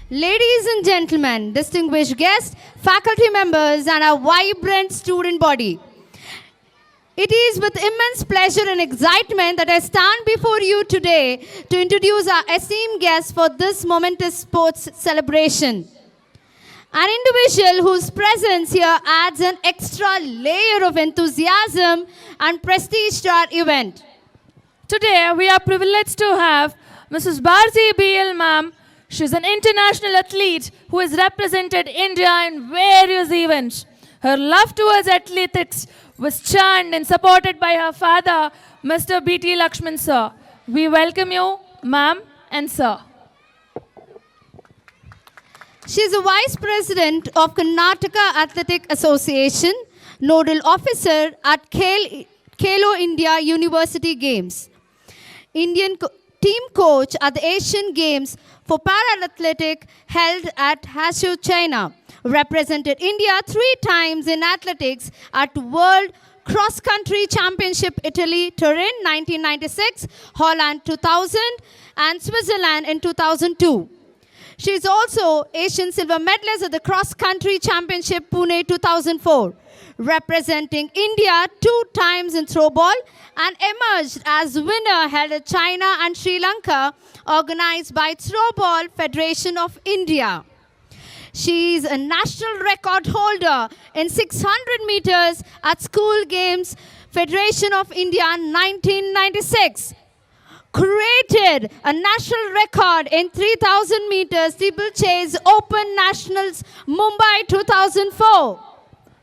Ladies and gentlemen, distinguished guests, faculty members, and our vibrant student body. It is with immense pleasure and excitement that I stand before you today to introduce our esteemed guests for this momentous sports celebration. An individual whose presence here adds an extra layer of enthusiasm and prestige to our event. Today, we are privileged to have Mrs. Bharathi B L ma'am. She's an international athlete who has represented India in various events. Her love towards athletics was churned and supported by her father, Mr. B.T. Lakshman sir. We welcome you, ma'am and sir. She is a Vice President of Karnataka Athletic Association, Nodal Officer at Khelo India University Games, Indian team coach at the Asian Games for Para-Athletic held at Hangzhou, China, represented India 3 times in athletics at World Cross Country Championship Italy, Turin 1996, Holland 2000, and Switzerland in 2002. She is also Asian silver medalist at the Cross Country Championship Pune 2004, representing India 2 times in throwball, and emerged as winner held at China and Sri Lanka, organized by Throwball Federation of India. She is a national record holder in 600 meters at School Games Federation of India 1996. Created a national record in 3000 meters steeplechase Open Nationals Mumbai 2004.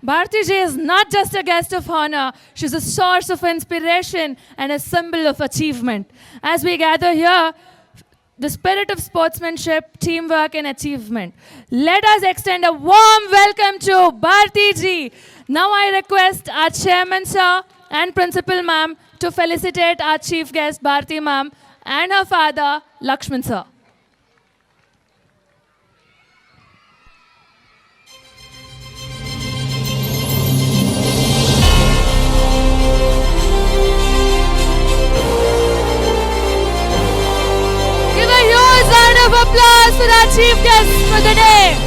Bharati ji is not just a guest of honor, she's a source of inspiration and a symbol of achievement. As we gather here, the spirit of sportsmanship, teamwork and achievement. Let us extend a warm welcome to Bharati ji. Now I request our chairman sir and principal ma'am to felicitate our chief guest Bharati ma'am and her father Lakshman sir. Give a huge round of applause for our chief guest for the day.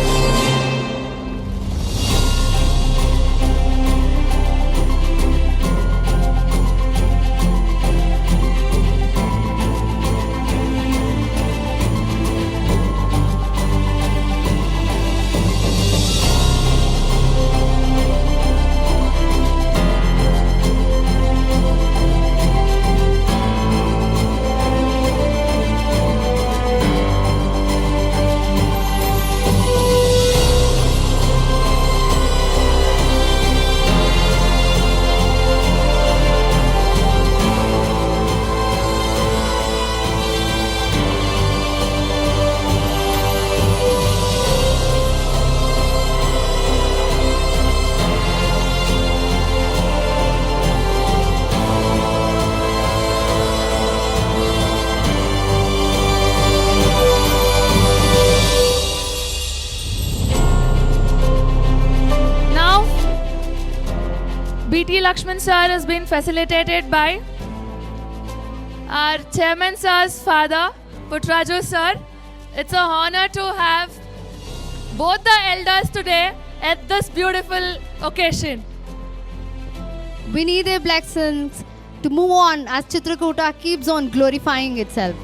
B.T. Lakshman sir has been facilitated by our chairman sir's father, Putraju sir. It's an honor to have both the elders today at this beautiful occasion. We need their blessings to move on as Chitrakoota keeps on glorifying itself.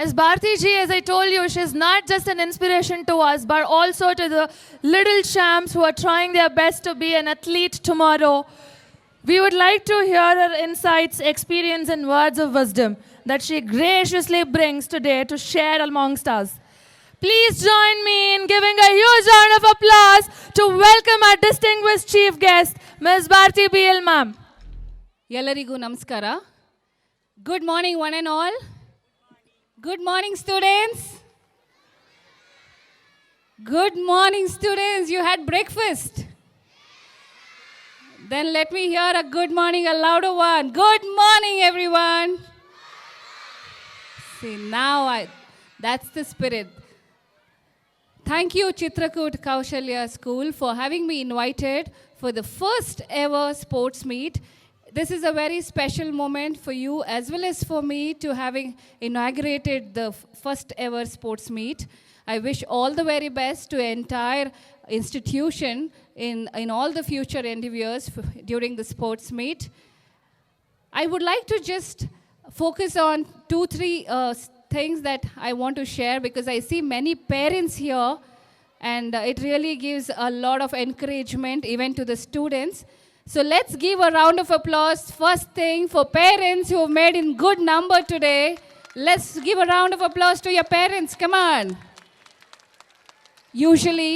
As Bharati ji, as I told you, she's not just an inspiration to us, but also to the little champs who are trying their best to be an athlete tomorrow. We would like to hear her insights, experience, and words of wisdom that she graciously brings today to share amongst us. Please join me in giving a huge round of applause to welcome our distinguished chief guest, Ms. Bharathi B L ma'am. ಎಲ್ಲರಿಗೂ ನಮಸ್ಕಾರ. Good morning one and all. Good morning students. Good morning students. You had breakfast. Then let me hear a good morning, a louder one. Good morning everyone. See now that's the spirit. Thank you Chitrakoota Kaushalya School for having me invited for the first ever sports meet. This is a very special moment for you as well as for me to having inaugurated the first ever sports meet. I wish all the very best to entire institution in all the future endeavors during the sports meet. I would like to just focus on 2-3 things that I want to share because I see many parents here and it really gives a lot of encouragement even to the students. So let's give a round of applause first thing for parents who have made in good number today. Let's give a round of applause to your parents. Come on. Usually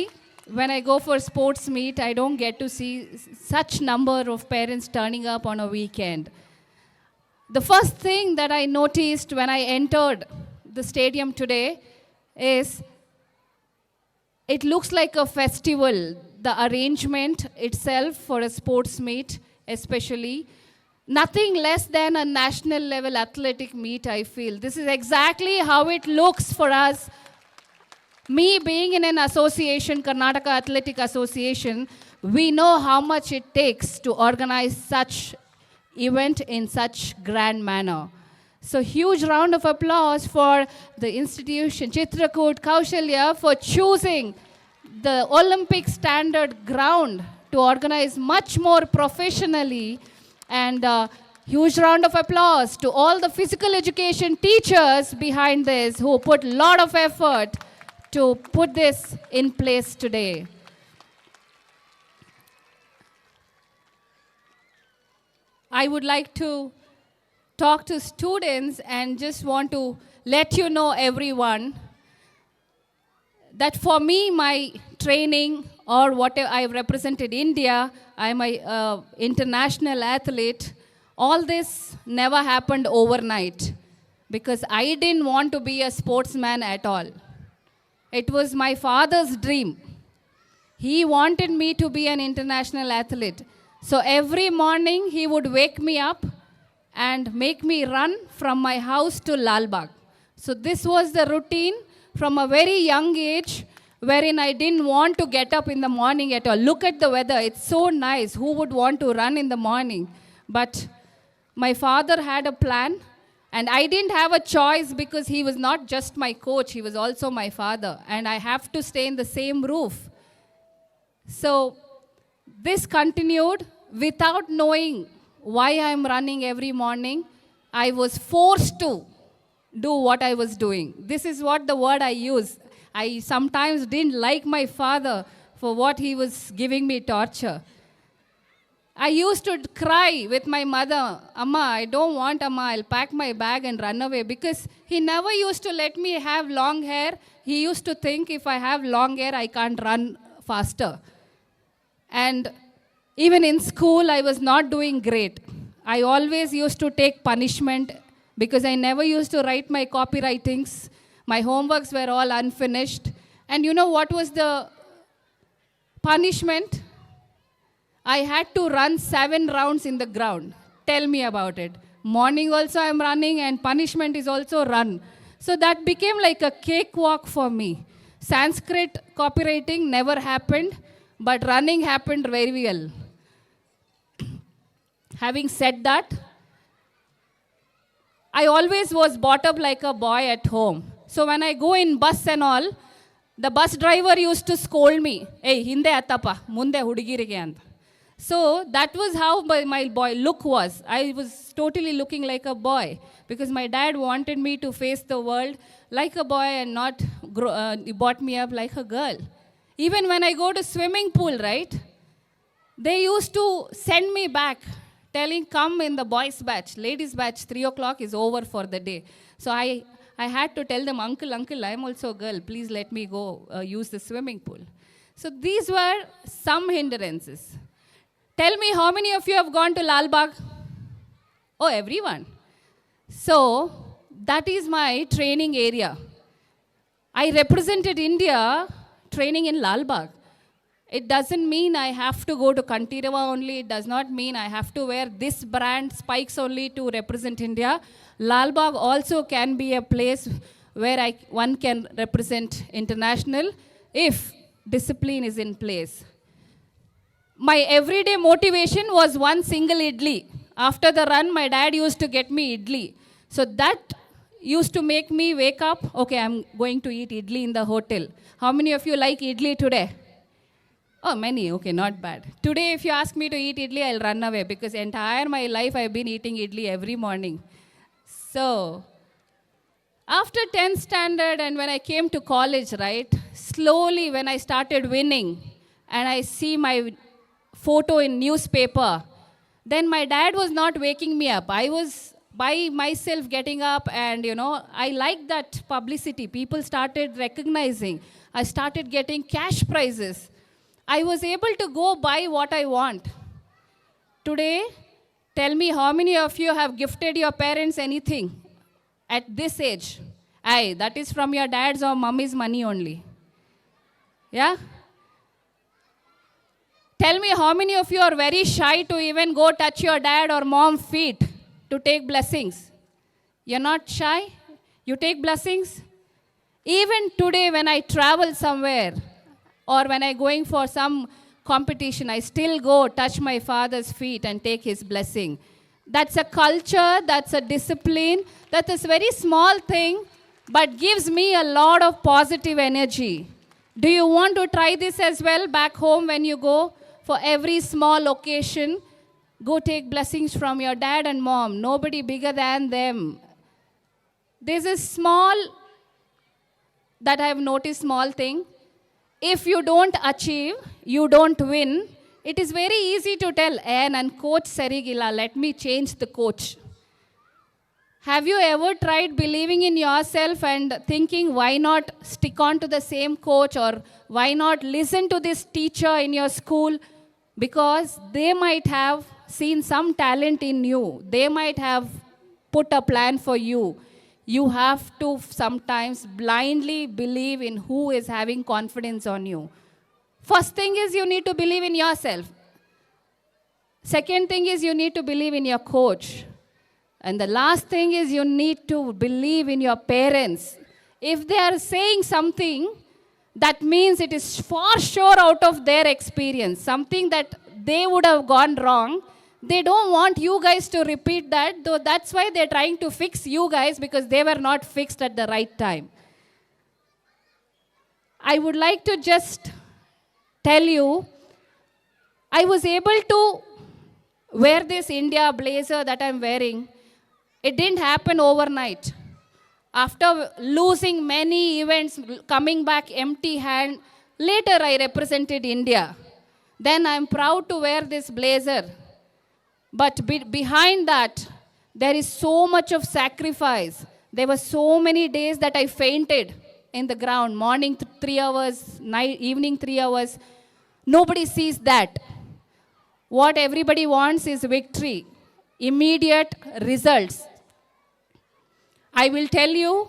when I go for sports meet, I don't get to see such number of parents turning up on a weekend. The first thing that I noticed when I entered the stadium today is it looks like a festival. The arrangement itself for a sports meet, especially, nothing less than a national level athletic meet, I feel. This is exactly how it looks for us. Me being in an association, Karnataka Athletic Association, we know how much it takes to organize such event in such grand manner. So huge round of applause for the institution, Chitrakoota Kaushalya, for choosing the Olympic standard ground to organize much more professionally, and huge round of applause to all the physical education teachers behind this who put a lot of effort to put this in place today. I would like to talk to students and just want to let you know everyone that for me, my training or whatever I've represented India, I'm a international athlete. All this never happened overnight because I didn't want to be a sportsman at all. It was my father's dream. He wanted me to be an international athlete. So every morning he would wake me up and make me run from my house to Lal Bagh. So this was the routine from a very young age, wherein I didn't want to get up in the morning at all. Look at the weather, it's so nice. Who would want to run in the morning? But my father had a plan, and I didn't have a choice because he was not just my coach, he was also my father, and I have to stay in the same roof. So this continued without knowing why I'm running every morning. I was forced to do what I was doing. This is what the word I use. I sometimes didn't like my father for what he was giving me torture. I used to cry with my mother, Amma, I don't want Amma, I'll pack my bag and run away, because he never used to let me have long hair. He used to think if I have long hair, I can't run faster. And even in school, I was not doing great. I always used to take punishment because I never used to write my copywritings. My homeworks were all unfinished. And you know what was the punishment? I had to run 7 rounds in the ground. Tell me about it. Morning also I'm running and punishment is also run. So that became like a cakewalk for me. Sanskrit copywriting never happened, but running happened very well. Having said that, I always was brought up like a boy at home. So when I go in bus and all, the bus driver used to scold me, "Hey, hinde attapa, munde hudugirige anta." So that was how my boy look was. I was totally looking like a boy because my dad wanted me to face the world like a boy and not brought me up like a girl. Even when I go to swimming pool, right? They used to send me back telling, come in the boys batch, ladies batch, 3 o'clock is over for the day. So I had to tell them, uncle, I'm also a girl, please let me go use the swimming pool. So these were some hindrances. Tell me, how many of you have gone to Lal Bagh? Oh, everyone. So that is my training area. I represented India training in Lal Bagh. It doesn't mean I have to go to Kantirava only. It does not mean I have to wear this brand spikes only to represent India. Lal Bagh also can be a place where one can represent international if discipline is in place. My everyday motivation was one single idli. After the run, my dad used to get me idli. So that used to make me wake up, okay, I'm going to eat idli in the hotel. How many of you like idli today? Oh, many, okay, not bad. Today, if you ask me to eat idli, I'll run away because entire my life I've been eating idli every morning. So, after 10th standard and when I came to college, right, slowly when I started winning and I see my photo in newspaper, then my dad was not waking me up. I was by myself getting up and, I liked that publicity. People started recognizing. I started getting cash prizes. I was able to go buy what I want. Today, tell me how many of you have gifted your parents anything at this age? Aye, that is from your dad's or mummy's money only. Yeah? Tell me how many of you are very shy to even go touch your dad or mom's feet to take blessings? You're not shy? You take blessings? Even today when I travel somewhere or when I'm going for some competition, I still go touch my father's feet and take his blessing. That's a culture, that's a discipline, that is a very small thing, but gives me a lot of positive energy. Do you want to try this as well back home when you go? For every small occasion, go take blessings from your dad and mom. Nobody bigger than them. There's a small, that I have noticed, small thing. If you don't achieve, you don't win. It is very easy to tell, and coach Serigila, let me change the coach. Have you ever tried believing in yourself and thinking, why not stick on to the same coach, or why not listen to this teacher in your school? Because they might have seen some talent in you. They might have put a plan for you. You have to sometimes blindly believe in who is having confidence on you. First thing is you need to believe in yourself. Second thing is you need to believe in your coach. And the last thing is you need to believe in your parents. If they are saying something, that means it is for sure out of their experience. Something that they would have gone wrong. They don't want you guys to repeat that, though that's why they're trying to fix you guys, because they were not fixed at the right time. I would like to just tell you, I was able to wear this India blazer that I'm wearing. It didn't happen overnight. After losing many events, coming back empty hand, later I represented India. Then I'm proud to wear this blazer. But behind that, there is so much of sacrifice. There were so many days that I fainted in the ground. Morning 3 hours, evening 3 hours. Nobody sees that. What everybody wants is victory, immediate results. I will tell you,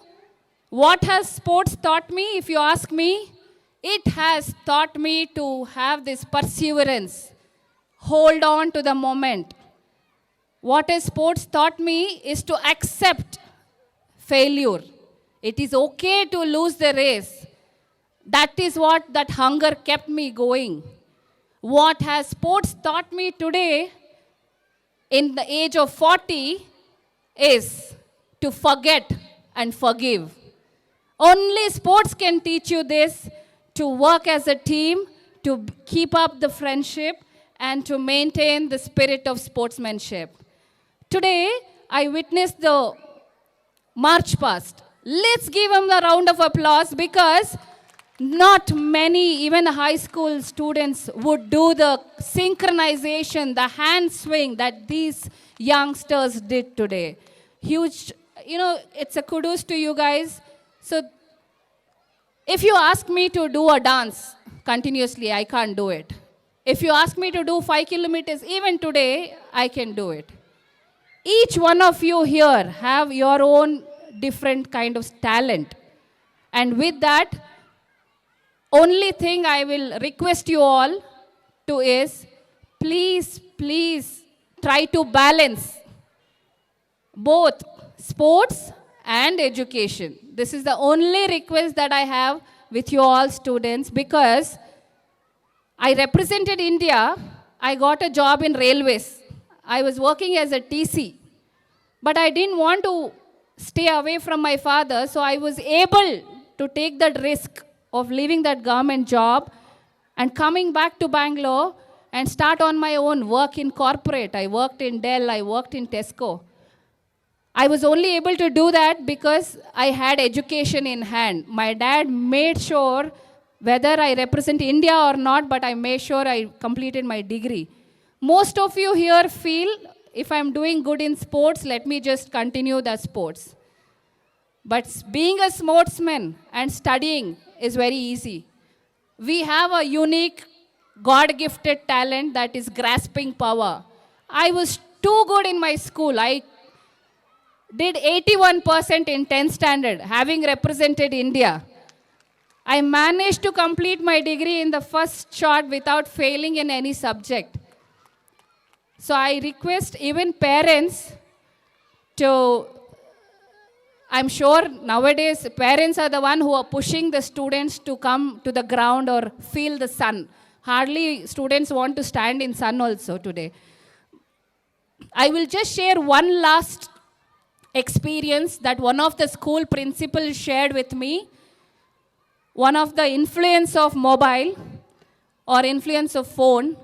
what has sports taught me, if you ask me? It has taught me to have this perseverance, hold on to the moment. What has sports taught me is to accept failure. It is okay to lose the race. That is what that hunger kept me going. What has sports taught me today in the age of 40 is to forget and forgive. Only sports can teach you this, to work as a team, to keep up the friendship, and to maintain the spirit of sportsmanship. Today, I witnessed the march past. Let's give them a round of applause, because not many, even high school students, would do the synchronization, the hand swing that these youngsters did today. Huge, it's a kudos to you guys. So, if you ask me to do a dance, continuously, I can't do it. If you ask me to do 5 kilometers, even today, I can do it. Each one of you here have your own different kind of talent. And with that, only thing I will request you all to is, please try to balance both sports and education. This is the only request that I have with you all students, because I represented India. I got a job in railways. I was working as a TC. But I didn't want to stay away from my father, so I was able to take that risk of leaving that government job and coming back to Bangalore and start on my own work in corporate. I worked in Dell, I worked in Tesco. I was only able to do that because I had education in hand. My dad made sure, whether I represent India or not, but I made sure I completed my degree. Most of you here feel, if I'm doing good in sports, let me just continue the sports. But being a sportsman and studying is very easy. We have a unique, God-gifted talent that is grasping power. I was too good in my school. I did 81% in 10th standard, having represented India. I managed to complete my degree in the first shot without failing in any subject. So I request even parents to, I'm sure nowadays parents are the one who are pushing the students to come to the ground or feel the sun. Hardly students want to stand in sun also today. I will just share one last experience that one of the school principals shared with me. One of the influence of mobile or influence of phone.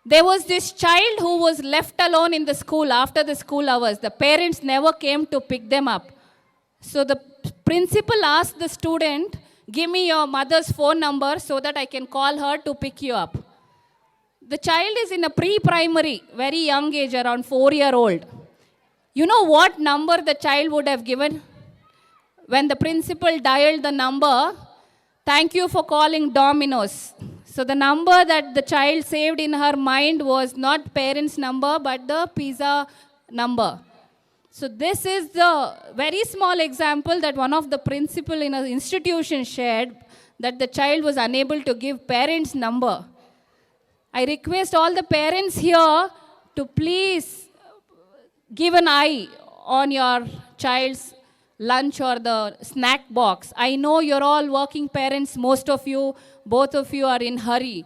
There was this child who was left alone in the school after the school hours. The parents never came to pick them up. So the principal asked the student, give me your mother's phone number so that I can call her to pick you up. The child is in a pre-primary, very young age, around 4-year-old. You know what number the child would have given? When the principal dialed the number, thank you for calling Domino's. So the number that the child saved in her mind was not parents' number, but the pizza number. So this is the very small example that one of the principal in an institution shared, that the child was unable to give parents' number. I request all the parents here to please give an eye on your child's lunch or the snack box. I know you're all working parents, most of you, both of you are in hurry.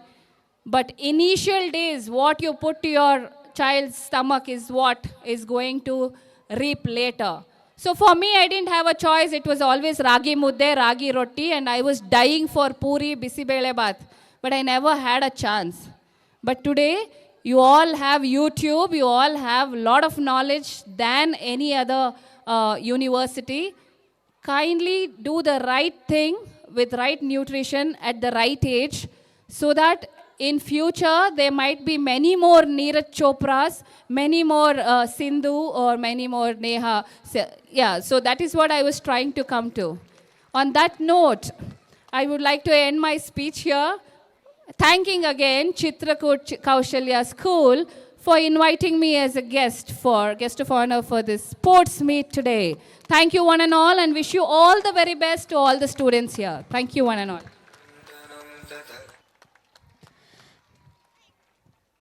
But initial days, what you put to your child's stomach is what is going to reap later. So for me, I didn't have a choice. It was always ragi mudde, ragi roti, and I was dying for puri, bisibele bath. But I never had a chance. But today, you all have YouTube, you all have a lot of knowledge than any other university. Kindly do the right thing with right nutrition at the right age, so that in future there might be many more Neeraj Chopras, many more Sindhu, or many more Neha. Yeah, so that is what I was trying to come to. On that note, I would like to end my speech here, thanking again Chitrakoota Kaushalya School for inviting me as a guest of honor for this sports meet today. Thank you one and all, and wish you all the very best to all the students here. Thank you one and all.